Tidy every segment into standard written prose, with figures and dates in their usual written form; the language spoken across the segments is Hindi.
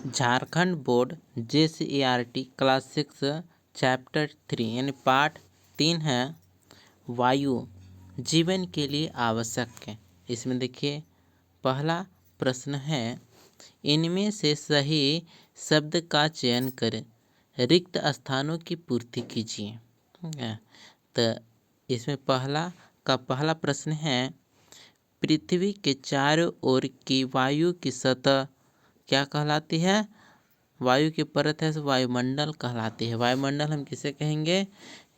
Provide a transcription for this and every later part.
Jharkhand board JCERT class 6 chapter 3 यानी पार्ट 3 है वायु जीवन के लिए आवश्यक है। इसमें देखिए पहला प्रश्न है, इनमें से सही शब्द का चयन करें, रिक्त स्थानों की पूर्ति कीजिए। ठीक है, तो इसमें पहला प्रश्न है, पृथ्वी के चारों ओर की वायु की सतह क्या कहलाती है? वायु की परत है सो वायुमंडल कहलाती है। वायुमंडल हम किसे कहेंगे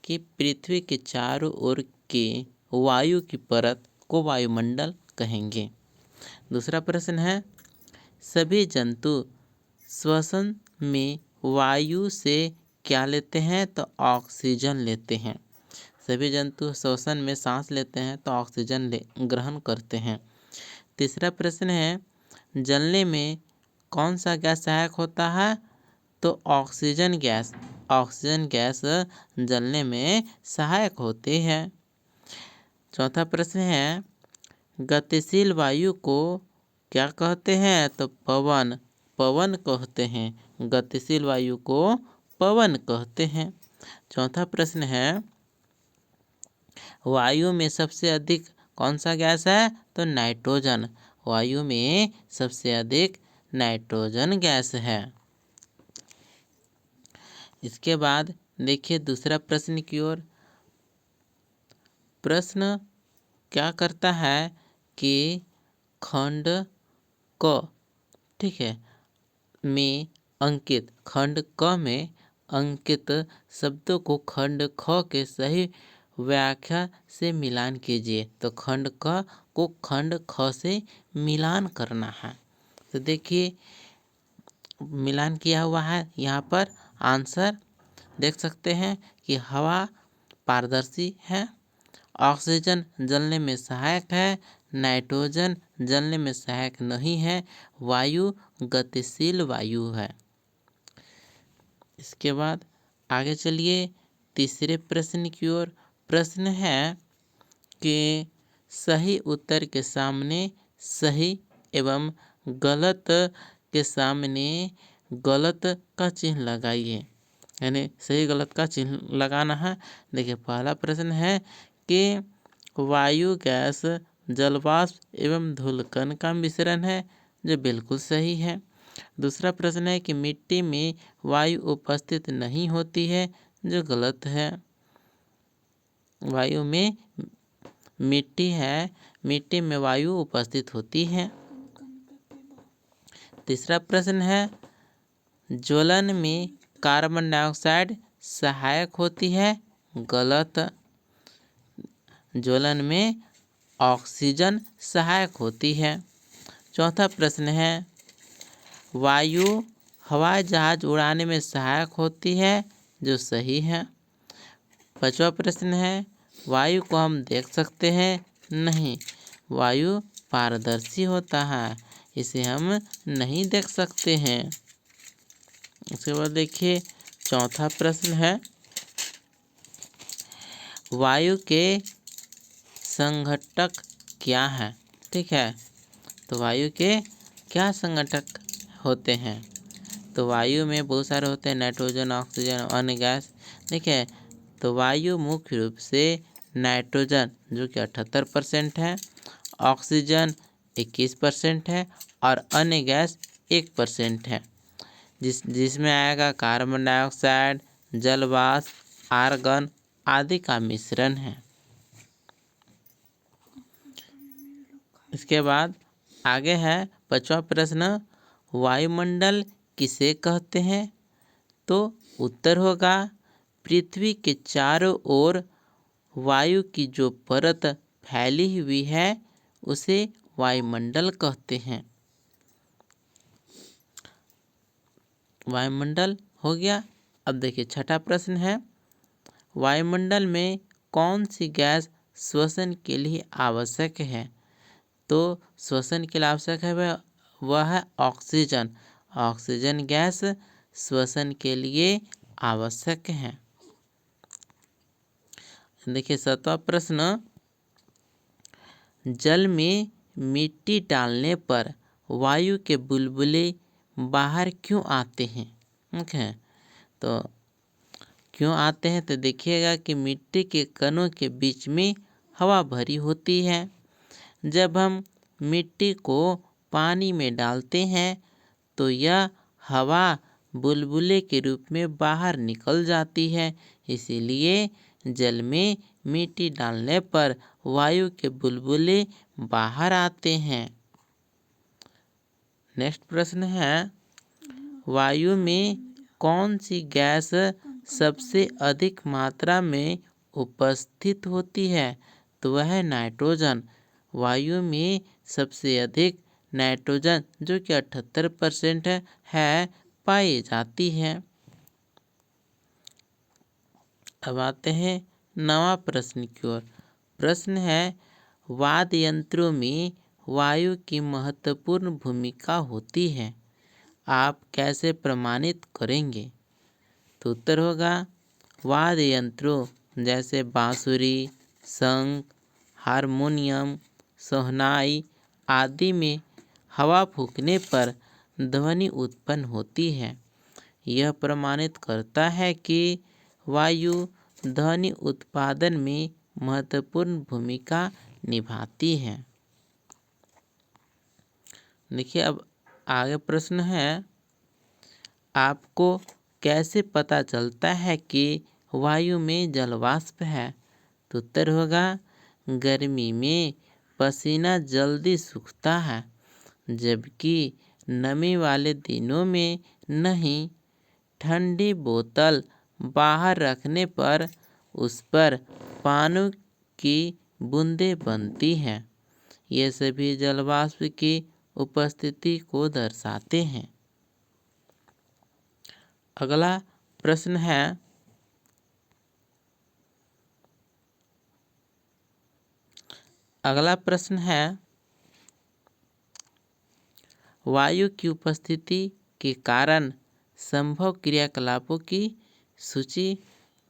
कि पृथ्वी के चारों ओर की वायु की परत को वायुमंडल कहेंगे। दूसरा प्रश्न है, सभी जंतु श्वसन में वायु से क्या लेते हैं? तो ऑक्सीजन लेते हैं। सभी जंतु श्वसन में सांस लेते हैं तो ऑक्सीजन ग्रहण करते हैं। तीसरा प्रश्न है, जलने में कौन सा गैस सहायक होता है? तो ऑक्सीजन गैस। ऑक्सीजन गैस जलने में सहायक होती है। चौथा प्रश्न है, गतिशील वायु को क्या कहते हैं? तो पवन। पवन कहते हैं। गतिशील वायु को पवन कहते हैं। चौथा प्रश्न है, वायु में सबसे अधिक कौन सा गैस है? तो नाइट्रोजन। वायु में सबसे अधिक नाइट्रोजन गैस है। इसके बाद देखिए दूसरा प्रश्न की ओर। प्रश्न क्या करता है कि खंड क, ठीक है, में अंकित खंड क में अंकित शब्दों को खंड ख के सही व्याख्या से मिलान कीजिए। तो खंड क को खंड ख से मिलान करना है। तो देखिए मिलान किया हुआ है। यहाँ पर आंसर देख सकते हैं कि हवा पारदर्शी है, ऑक्सीजन जलने में सहायक है, नाइट्रोजन जलने में सहायक नहीं है, वायु गतिशील वायु है। इसके बाद आगे चलिए तीसरे प्रश्न की ओर। प्रश्न है कि सही उत्तर के सामने सही एवं गलत के सामने गलत का चिन्ह लगाइए। यानी सही गलत का चिन्ह लगाना है। देखिए पहला प्रश्न है कि वायु गैस जलवाष्प एवं धूलकण का मिश्रण है, जो बिल्कुल सही है। दूसरा प्रश्न है कि मिट्टी में वायु उपस्थित नहीं होती है, जो गलत है। वायु में मिट्टी है, मिट्टी में वायु उपस्थित होती है। तीसरा प्रश्न है, ज्वलन में कार्बन डाइऑक्साइड सहायक होती है, गलत। ज्वलन में ऑक्सीजन सहायक होती है। चौथा प्रश्न है, वायु हवाई जहाज उड़ाने में सहायक होती है, जो सही है। पांचवा प्रश्न है, वायु को हम देख सकते हैं? नहीं, वायु पारदर्शी होता है, इसे हम नहीं देख सकते हैं। उसके बाद देखिए चौथा प्रश्न है, वायु के संघटक क्या है? ठीक है, तो वायु के क्या संघटक होते हैं? तो वायु में बहुत सारे होते हैं, नाइट्रोजन, ऑक्सीजन, अन्य गैस। ठीक है, तो वायु मुख्य रूप से नाइट्रोजन जो कि 78% है, ऑक्सीजन 21% है और अन्य गैस 1% है, जिसमें आएगा कार्बन डाइऑक्साइड, जलवाष्प, आर्गन आदि का मिश्रण है। इसके बाद आगे है पांचवा प्रश्न, वायुमंडल किसे कहते हैं? तो उत्तर होगा, पृथ्वी के चारों ओर वायु की जो परत फैली हुई है उसे वायुमंडल कहते हैं। वायुमंडल हो गया। अब देखिए छठा प्रश्न है, वायुमंडल में कौन सी गैस श्वसन के लिए आवश्यक है? तो श्वसन के लिए आवश्यक है वह है ऑक्सीजन। ऑक्सीजन गैस श्वसन के लिए आवश्यक है। देखिए सातवां प्रश्न, जल में मिट्टी डालने पर वायु के बुलबुले बाहर क्यों आते हैं? ठीक है, तो क्यों आते हैं तो देखिएगा कि मिट्टी के कणों के बीच में हवा भरी होती है। जब हम मिट्टी को पानी में डालते हैं तो यह हवा बुलबुले के रूप में बाहर निकल जाती है। इसीलिए जल में मिट्टी डालने पर वायु के बुलबुले बाहर आते हैं। नेक्स्ट प्रश्न है, वायु में कौन सी गैस सबसे अधिक मात्रा में उपस्थित होती है? तो वह है नाइट्रोजन। वायु में सबसे अधिक नाइट्रोजन जो कि 78% है पाई जाती है। अब आते हैं नवा प्रश्न की ओर। प्रश्न है, वाद्य यंत्रों में वायु की महत्वपूर्ण भूमिका होती है, आप कैसे प्रमाणित करेंगे? तो उत्तर होगा, वाद्य यंत्रों जैसे बांसुरी, शंख, हारमोनियम, शहनाई आदि में हवा फूंकने पर ध्वनि उत्पन्न होती है। यह प्रमाणित करता है कि वायु ध्वनि उत्पादन में महत्वपूर्ण भूमिका निभाती है। देखिए, अब आगे प्रश्न है, आपको कैसे पता चलता है कि वायु में जलवाष्प है? तो उत्तर होगा, गर्मी में पसीना जल्दी सूखता है, जबकि नमी वाले दिनों में नहीं। ठंडी बोतल बाहर रखने पर उस पर पानी की बूंदें बनती हैं। ये सभी जलवाष्प की उपस्थिति को दर्शाते हैं। अगला प्रश्न है, वायु की उपस्थिति के कारण संभव क्रियाकलापों की सूची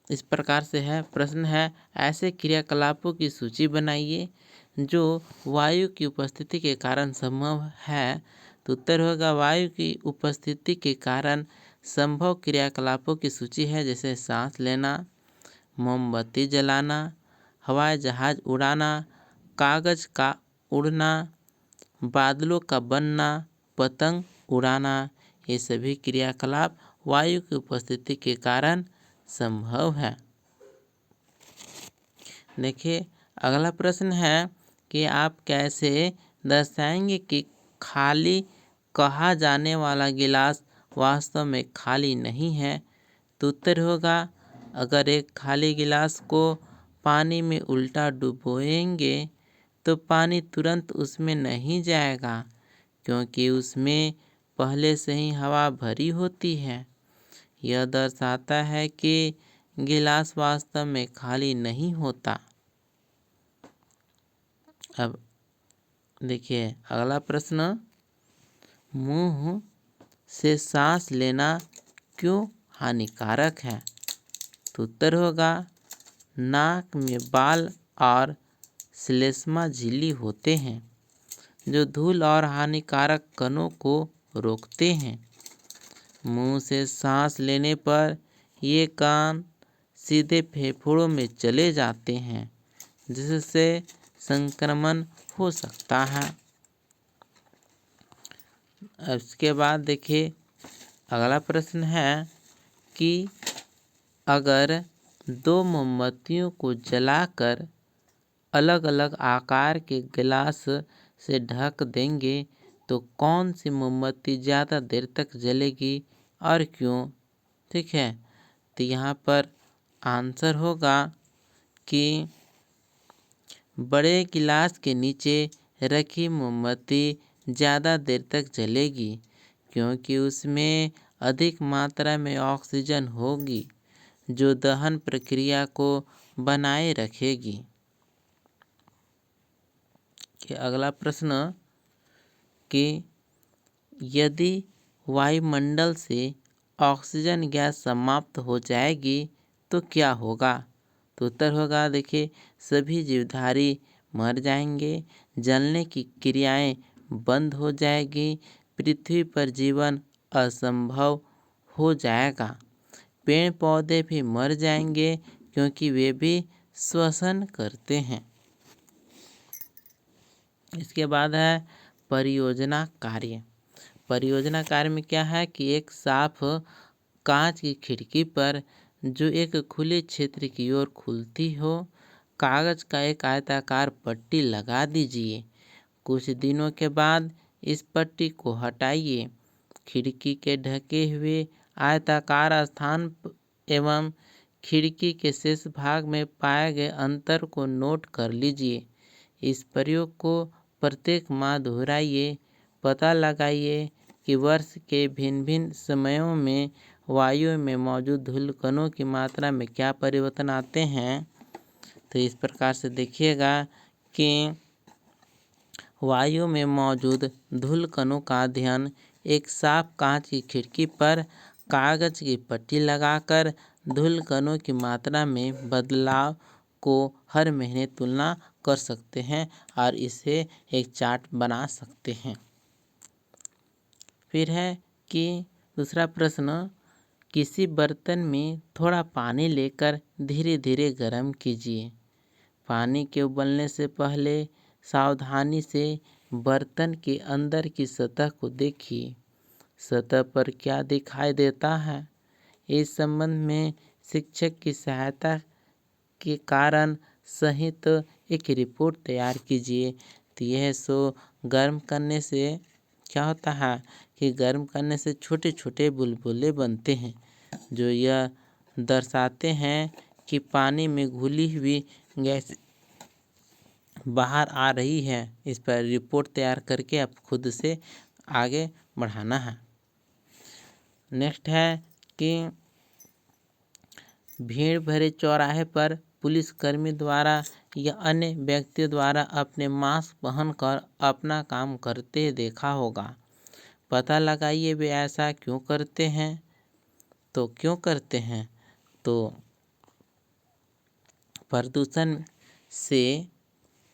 इस प्रकार से है। प्रश्न है, ऐसे क्रियाकलापों की सूची बनाइए जो वायु की उपस्थिति के कारण संभव है। तो उत्तर होगा, वायु की उपस्थिति के कारण संभव क्रियाकलापों की सूची है, जैसे सांस लेना, मोमबत्ती जलाना, हवाई जहाज उड़ाना, कागज का उड़ना, बादलों का बनना, पतंग उड़ाना। ये सभी क्रियाकलाप वायु की उपस्थिति के कारण संभव है। देखिए, अगला प्रश्न है कि आप कैसे दर्शाएंगे कि खाली कहा जाने वाला गिलास वास्तव में खाली नहीं है? तो उत्तर होगा, अगर एक खाली गिलास को पानी में उल्टा डुबोएंगे तो पानी तुरंत उसमें नहीं जाएगा, क्योंकि उसमें पहले से ही हवा भरी होती है। यह दर्शाता है कि गिलास वास्तव में खाली नहीं होता। अब देखिए, अगला प्रश्न, मुंह से सांस लेना क्यों हानिकारक है? तो उत्तर होगा, नाक में बाल और श्लेष्मा झिल्ली होते हैं जो धूल और हानिकारक कणों को रोकते हैं। मुंह से सांस लेने पर ये कण सीधे फेफड़ों में चले जाते हैं, जिससे संक्रमण हो सकता है। इसके बाद देखिए, अगला प्रश्न है कि अगर दो मोमबत्तियों को जलाकर अलग अलग आकार के गिलास से ढक देंगे तो कौन सी मोमबत्ती ज़्यादा देर तक जलेगी और क्यों? ठीक है, तो यहाँ पर आंसर होगा कि बड़े गिलास के नीचे रखी मोमबत्ती ज़्यादा देर तक जलेगी, क्योंकि उसमें अधिक मात्रा में ऑक्सीजन होगी जो दहन प्रक्रिया को बनाए रखेगी। अगला प्रश्न कि यदि वायुमंडल से ऑक्सीजन गैस समाप्त हो जाएगी तो क्या होगा? तो उत्तर होगा, देखिए, सभी जीवधारी मर जाएंगे, जलने की क्रियाएं बंद हो जाएगी, पृथ्वी पर जीवन असंभव हो जाएगा। पेड़ पौधे भी मर जाएंगे क्योंकि वे भी श्वसन करते हैं। इसके बाद है परियोजना कार्य। परियोजना कार्य में क्या है कि एक साफ कांच की खिड़की पर जो एक खुले क्षेत्र की ओर खुलती हो, कागज का एक आयताकार पट्टी लगा दीजिए। कुछ दिनों के बाद इस पट्टी को हटाइए। खिड़की के ढके हुए आयताकार स्थान एवं खिड़की के शेष भाग में पाए गए अंतर को नोट कर लीजिए। इस प्रयोग को प्रत्येक माह दोहराइए। पता लगाइए कि वर्ष के भिन्न भिन्न समयों में वायु में मौजूद धूल कणों की मात्रा में क्या परिवर्तन आते हैं। तो इस प्रकार से देखिएगा कि वायु में मौजूद धूल कणों का अध्ययन एक साफ कांच की खिड़की पर कागज की पट्टी लगाकर धूल कणों की मात्रा में बदलाव को हर महीने तुलना कर सकते हैं और इसे एक चार्ट बना सकते हैं। फिर है कि दूसरा प्रश्न, किसी बर्तन में थोड़ा पानी लेकर धीरे धीरे गर्म कीजिए। पानी के उबलने से पहले सावधानी से बर्तन के अंदर की सतह को देखिए। सतह पर क्या दिखाई देता है। इस संबंध में शिक्षक की सहायता के कारण सहित एक रिपोर्ट तैयार कीजिए। तो यह गर्म करने से क्या होता है कि गर्म करने से छोटे छोटे बुलबुले बनते हैं, जो यह दर्शाते हैं कि पानी में घुली हुई गैस बाहर आ रही है। इस पर रिपोर्ट तैयार करके आप खुद से आगे बढ़ाना है। नेक्स्ट है कि भीड़ भरे चौराहे पर पुलिसकर्मी द्वारा या अन्य व्यक्तियों द्वारा अपने मास्क पहनकर अपना काम करते देखा होगा। पता लगाइए वे ऐसा क्यों करते हैं। तो क्यों करते हैं, तो प्रदूषण से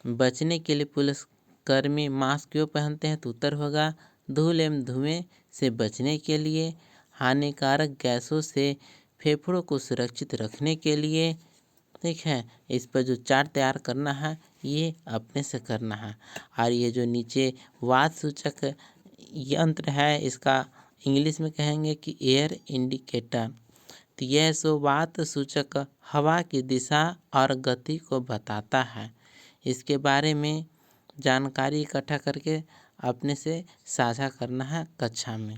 बचने के लिए पुलिसकर्मी मास्क क्यों पहनते हैं। तो उत्तर होगा धूल एवं धुएं से बचने के लिए, हानिकारक गैसों से फेफड़ों को सुरक्षित रखने के लिए। ठीक है, इस पर जो चार्ट तैयार करना है ये अपने से करना है। और ये जो नीचे वात सूचक यंत्र है, इसका इंग्लिश में कहेंगे कि एयर इंडिकेटर। तो यह वात सूचक हवा की दिशा और गति को बताता है। इसके बारे में जानकारी इकट्ठा करके अपने से साझा करना है कक्षा में।